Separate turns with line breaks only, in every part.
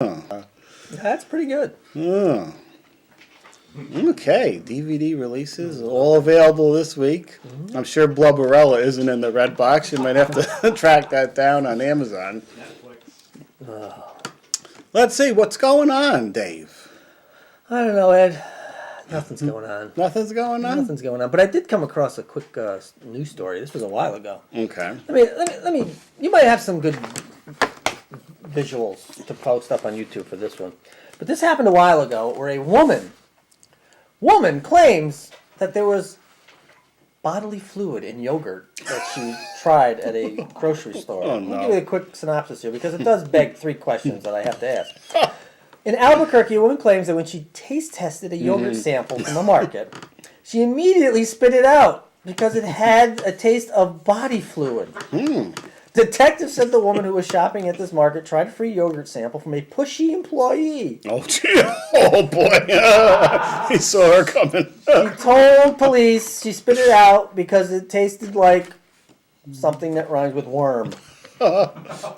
That's pretty good.
Oh. Okay, DVD releases all available this week. I'm sure Blubberella isn't in the red box. You might have to track that down on Amazon. Let's see, what's going on, Dave?
I don't know, Ed. Nothing's going on.
Nothing's going on?
Nothing's going on. But I did come across a quick news story. This was a while ago.
Okay.
Let me. You might have some good visuals to post up on YouTube for this one. But this happened a while ago, where a woman claims that there was bodily fluid in yogurt that she tried at a grocery store.
Oh, no.
I'll give you a quick synopsis here, because it does beg three questions that I have to ask. In Albuquerque, a woman claims that when she taste tested a yogurt sample from a market, she immediately spit it out because it had a taste of body fluid. Detectives said the woman who was shopping at this market tried a free yogurt sample from a pushy employee.
Oh, gee. Oh boy. He saw her coming.
She told police she spit it out because it tasted like something that rhymes with worm. The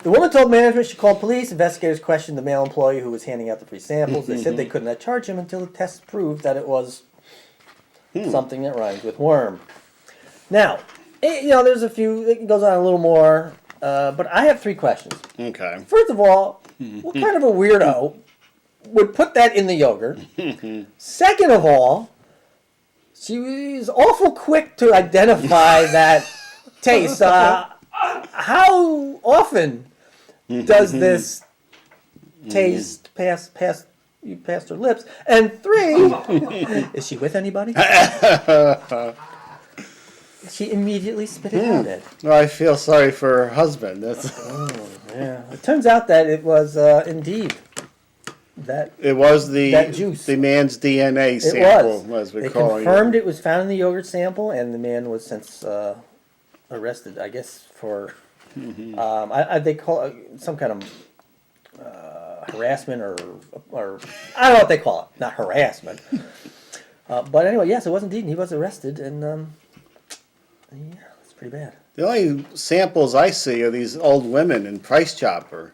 woman told management she called police. Investigators questioned the male employee who was handing out the free samples. They said they could not charge him until the tests proved that it was something that rhymes with worm. Now, there's a few. It goes on a little more, but I have three questions.
Okay.
First of all, what kind of a weirdo would put that in the yogurt? Second of all, she was awful quick to identify that taste. How often does this taste pass her lips? And three, is she with anybody? She immediately spit it out.
Well, I feel sorry for her husband.
Yeah. It turns out that it was indeed that.
It was
that juice.
The man's DNA sample, as we call it.
They confirmed it was found in the yogurt sample, and the man was since arrested, I guess, for they call it some kind of harassment or I don't know what they call it. Not harassment. But anyway, yes, it was indeed, and he was arrested, and yeah, it's pretty bad.
The only samples I see are these old women in Price Chopper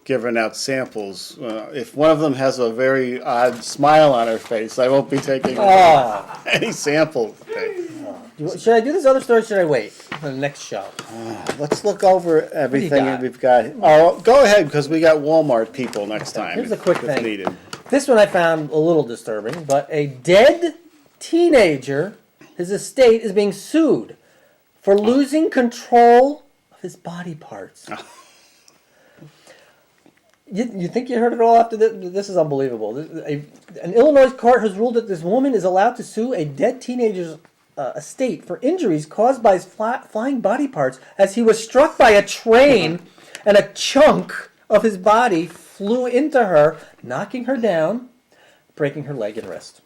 giving out samples. If one of them has a very odd smile on her face, I won't be taking any samples.
Should I do this other story or should I wait for the next show?
Let's look over everything that we've got. Oh, go ahead, because we got Walmart people next time.
Here's a quick thing.
Needed.
This one I found a little disturbing, but a dead teenager, his estate is being sued for losing control of his body parts. You think you heard it all after this? This is unbelievable. An Illinois court has ruled that this woman is allowed to sue a dead teenager's estate for injuries caused by his flying body parts as he was struck by a train and a chunk of his body flew into her, knocking her down, breaking her leg and wrist.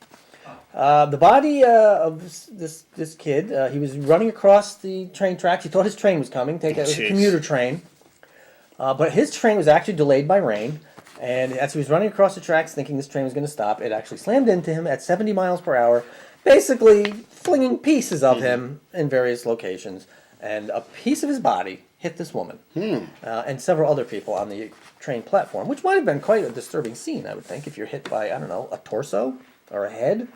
The body of this kid, he was running across the train tracks. He thought his train was coming. It was a commuter train. But his train was actually delayed by rain. And as he was running across the tracks thinking this train was going to stop, it actually slammed into him at 70 miles per hour, basically flinging pieces of him in various locations. And a piece of his body hit this woman and several other people on the train platform, which might have been quite a disturbing scene, I would think, if you're hit by, I don't know, a torso or a head.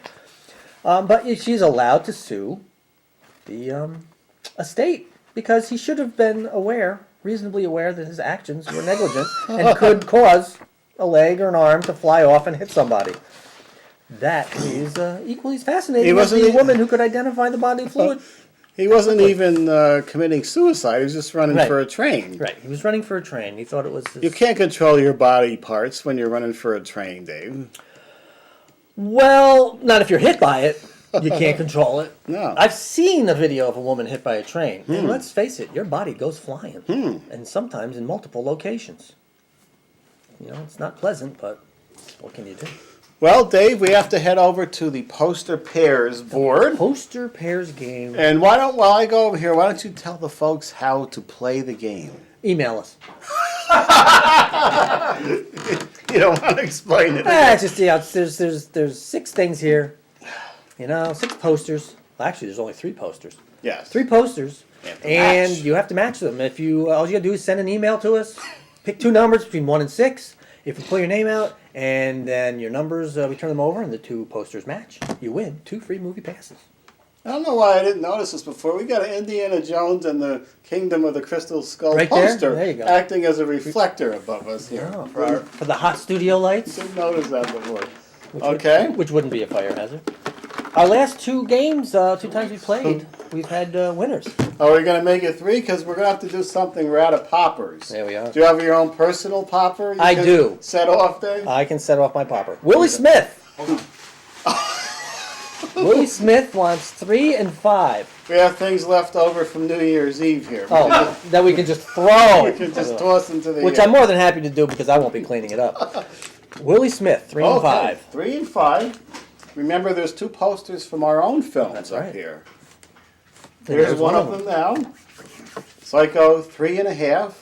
But she's allowed to sue the estate because he should have been reasonably aware that his actions were negligent and could cause a leg or an arm to fly off and hit somebody. That is equally as fascinating as the woman who could identify the bodily fluid.
He wasn't even committing suicide. He was just running for a train.
Right. He was running for a train. He thought it was...
You can't control your body parts when you're running for a train, Dave.
Well, not if you're hit by it. You can't control it.
No.
I've seen a video of a woman hit by a train. And let's face it, your body goes flying. And sometimes in multiple locations. It's not pleasant, but what can you do?
Well, Dave, we have to head over to the poster pairs board.
Poster pairs game.
And while I go over here, why don't you tell the folks how to play the game?
Email us.
You don't want to explain it.
It's just there's 6 things here. 6 posters. Well, actually, there's only 3 posters.
Yes.
3 posters, and you have to match them. All you gotta do is send an email to us. Pick 2 numbers between 1 and 6. If you pull your name out and then your numbers, we turn them over and the two posters match, you win 2 free movie passes.
I don't know why I didn't notice this before. We got an Indiana Jones and the Kingdom of the Crystal Skull
Right there?
poster
There you go.
acting as a reflector above us here.
Oh, for the hot studio lights.
Didn't notice that before.
Which wouldn't be a fire hazard. Our last 2 games, 2 times we played, we've had winners.
Are we going to make it 3? Because we're going to have to do something. We're out of poppers.
There we are.
Do you have your own personal popper?
I do.
Set off, Dave?
I can set off my popper. Willie Smith. Willie Smith wants 3 and 5.
We have things left over from New Year's Eve here.
Oh, that we can just throw.
We can just toss into the
Which
air.
I'm more than happy to do because I won't be cleaning it up. Willie Smith, 3 and 5.
3 and 5. Remember, there's 2 posters from our own films
That's
up
right.
here.
There's
Here's one of them now. Psycho 3.5.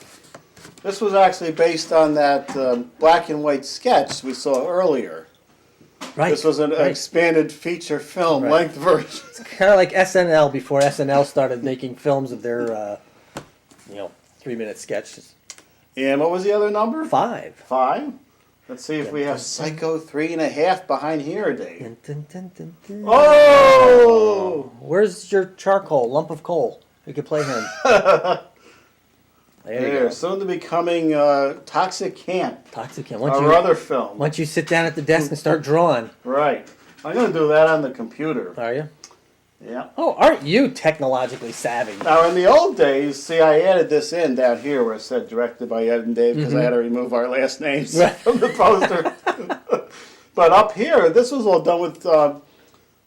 This was actually based on that black and white sketch we saw earlier.
Right.
This was an expanded feature film length version.
It's kind of like SNL before SNL started making films of their, 3-minute sketches.
And what was the other number?
5.
5. Let's see if we have Psycho 3.5 behind here, Dave.
Dun, dun, dun, dun, dun.
Oh!
Where's your charcoal, lump of coal? We could play him. There you
There,
go.
soon to be coming Toxic Camp,
Toxic Camp.
our other film.
Once you sit down at the desk and start drawing.
Right. I'm going to do that on the computer.
Are you?
Yeah.
Oh, aren't you technologically savvy?
Now, in the old days, see, I added this in down here where it said directed by Ed and Dave because I had to remove our last names from the poster. But up here, this was all done with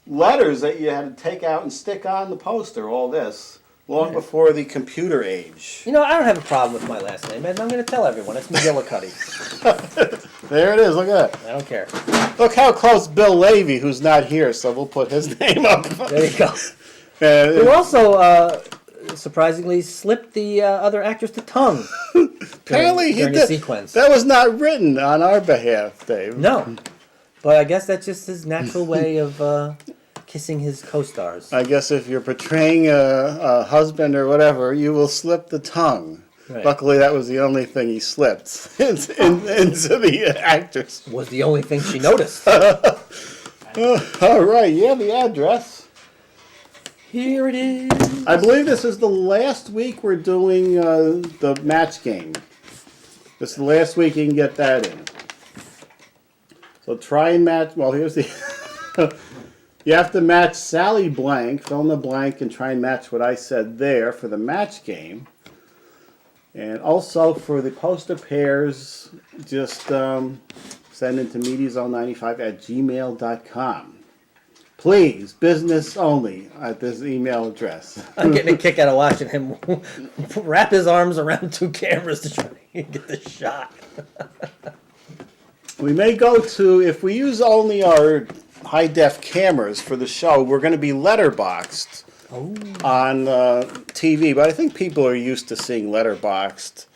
letters that you had to take out and stick on the poster, all this, long before the computer age.
You know, I don't have a problem with my last name, and I'm going to tell everyone. It's McGillicuddy.
There it is, look at that.
I don't care.
Look how close Bill Levy, who's not here, so we'll put his name up.
There you go. Who also, surprisingly, slipped the other actress the tongue.
Apparently
during
he
the
did.
sequence.
That was not written on our behalf, Dave.
No. But I guess that's just his natural way of kissing his co-stars.
I guess if you're portraying a husband or whatever, you will slip the tongue.
Right.
Luckily, that was the only thing he slipped into the actress.
Was the only thing she noticed.
All right, yeah, the address.
Here it is.
I believe this is the last week we're doing the match game. This is the last week you can get that in. So try and match. Well, here's the. You have to match Sally blank, fill in the blank, and try and match what I said there for the match game. And also for the poster pairs, just send it to mediazone95@gmail.com. Please, business only at this email address.
I'm getting a kick out of watching him wrap his arms around 2 cameras to try and get the shot.
We may go to, if we use only our high-def cameras for the show, we're going to be letterboxed on TV. But I think people are used to seeing letterboxed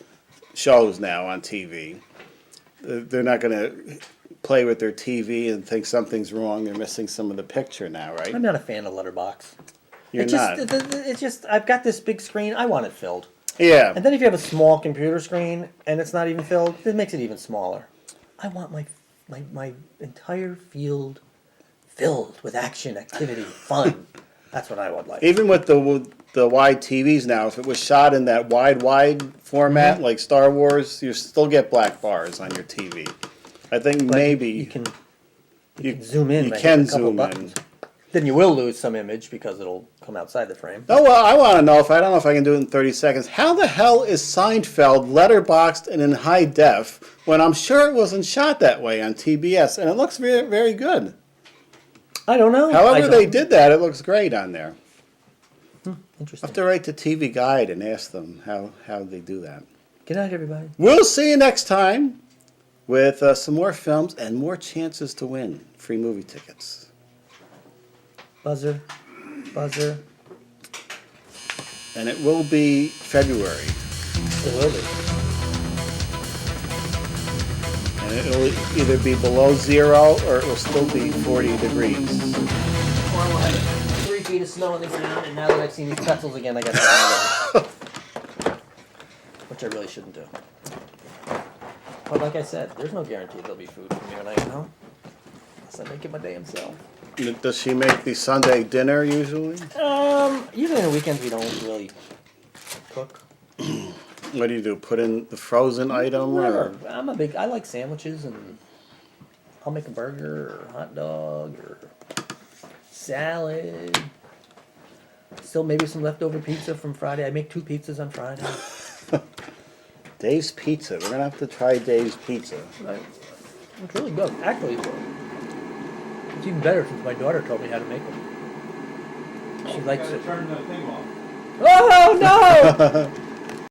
shows now on TV. They're not going to play with their TV and think something's wrong. They're missing some of the picture now, right?
I'm not a fan of Letterbox.
You're
not.
not.
It's just, I've got this big screen, I want it filled.
Yeah.
And then if you have a small computer screen and it's not even filled, it makes it even smaller. I want my entire field filled with action, activity, fun. That's what I would like.
Even with the wide TVs now, if it was shot in that wide format, like Star Wars, you still get black bars on your TV. I think
But
maybe
you can zoom in.
You
by
can
hitting a couple
zoom
buttons.
in.
Then you will lose some image because it'll come outside the frame.
Oh, well, I want to know, I don't know if I can do it in 30 seconds, how the hell is Seinfeld letterboxed and in high def when I'm sure it wasn't shot that way on TBS, and it looks very, very good.
I don't know.
However they did that, it looks great on there. I
Interesting.
have to write to TV Guide and ask them how they do that.
Good night, everybody.
We'll see you next time with some more films and more chances to win free movie tickets.
Buzzer. Buzzer.
And it will be February.
It will be.
And it'll either be below 0 or it will still be 40 degrees.
Or we'll have 3 feet of snow on the ground, and now that I've seen these pretzels again, I got to which I really shouldn't do. But like I said, there's no guarantee there'll be food for me tonight, you know? Unless I make it my damn self.
Does she make the Sunday dinner usually?
Usually on the weekends we don't really cook.
What do? Put in the frozen item?
Whatever.
Or?
I like sandwiches, and I'll make a burger or a hot dog or salad. Still maybe some leftover pizza from Friday. I make 2 pizzas on Friday.
Dave's Pizza. We're gonna have to try Dave's Pizza.
It's really good. Actually, it's even better since my daughter told me how to make them. She likes it.
Turn the thing off.
Oh no!